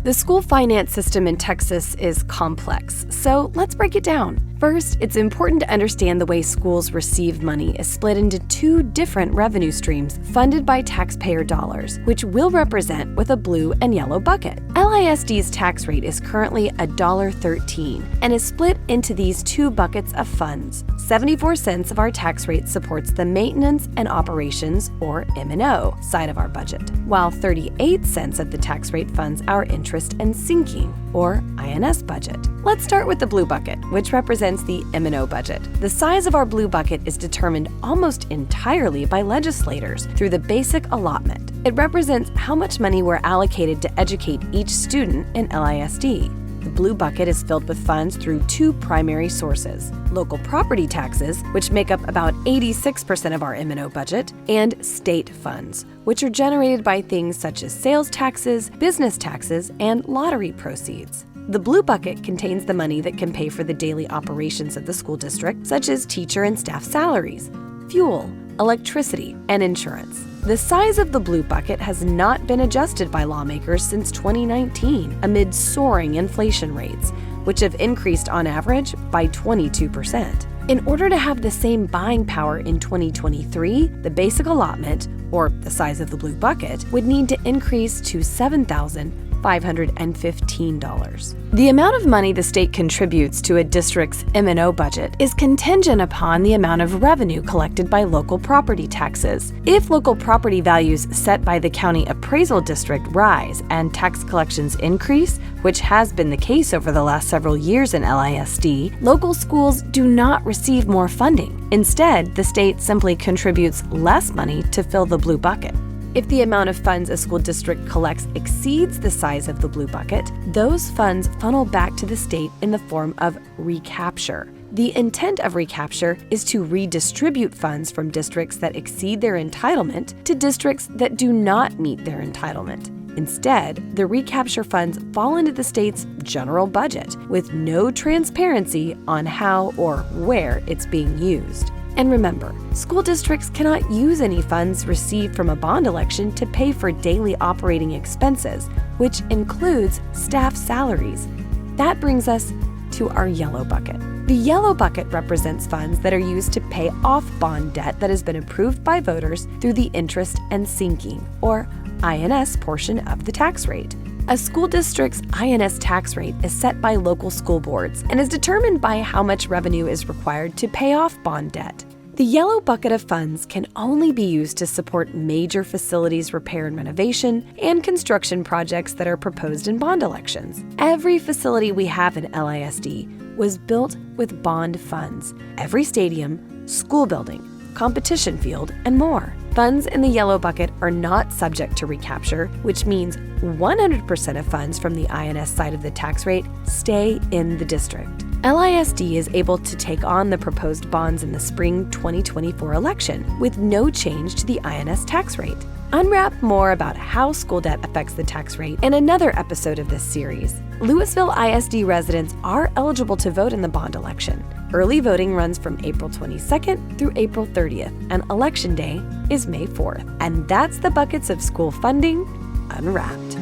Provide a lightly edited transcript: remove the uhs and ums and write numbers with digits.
The school finance system in Texas is complex, so let's break it down. First, it's important to understand the way schools receive money is split into two different revenue streams funded by taxpayer dollars, which we'll represent with a blue and yellow bucket. LISD's tax rate is currently $1.13 and is split into these two buckets of funds. 74 cents of our tax rate supports the maintenance and operations, or M&O, side of our budget, while 38 cents of the tax rate funds our interest and sinking, or INS budget. Let's start with the blue bucket, which represents the M&O budget. The size of our blue bucket is determined almost entirely by legislators through the basic allotment. It represents how much money we're allocated to educate each student in LISD. The blue bucket is filled with funds through two primary sources: local property taxes, which make up about 86% of our M&O budget, and state funds, which are generated by things such as sales taxes, business taxes, and lottery proceeds. The blue bucket contains the money that can pay for the daily operations of the school district, such as teacher and staff salaries, fuel, electricity, and insurance. The size of the blue bucket has not been adjusted by lawmakers since 2019 amid soaring inflation rates, which have increased on average by 22%. In order to have the same buying power in 2023, the basic allotment, or the size of the blue bucket, would need to increase to $7,515. The amount of money the state contributes to a district's M&O budget is contingent upon the amount of revenue collected by local property taxes. If local property values set by the county appraisal district rise and tax collections increase, which has been the case over the last several years in LISD, local schools do not receive more funding. Instead, the state simply contributes less money to fill the blue bucket. If the amount of funds a school district collects exceeds the size of the blue bucket, those funds funnel back to the state in the form of recapture. The intent of recapture is to redistribute funds from districts that exceed their entitlement to districts that do not meet their entitlement. Instead, the recapture funds fall into the state's general budget with no transparency on how or where it's being used. And remember, school districts cannot use any funds received from a bond election to pay for daily operating expenses, which includes staff salaries. That brings us to our yellow bucket. The yellow bucket represents funds that are used to pay off bond debt that has been approved by voters through the interest and sinking, or INS portion of the tax rate. A school district's INS tax rate is set by local school boards and is determined by how much revenue is required to pay off bond debt. The yellow bucket of funds can only be used to support major facilities repair and renovation and construction projects that are proposed in bond elections. Every facility we have in LISD was built with bond funds. Every stadium, school building, competition field, and more. Funds in the yellow bucket are not subject to recapture, which means 100% of funds from the INS side of the tax rate stay in the district. LISD is able to take on the proposed bonds in the spring 2024 election with no change to the INS tax rate. Unwrap more about how school debt affects the tax rate in another episode of this series. Lewisville ISD residents are eligible to vote in the bond election. Early voting runs from April 22nd through April 30th, and Election Day is May 4th. And that's the buckets of school funding unwrapped.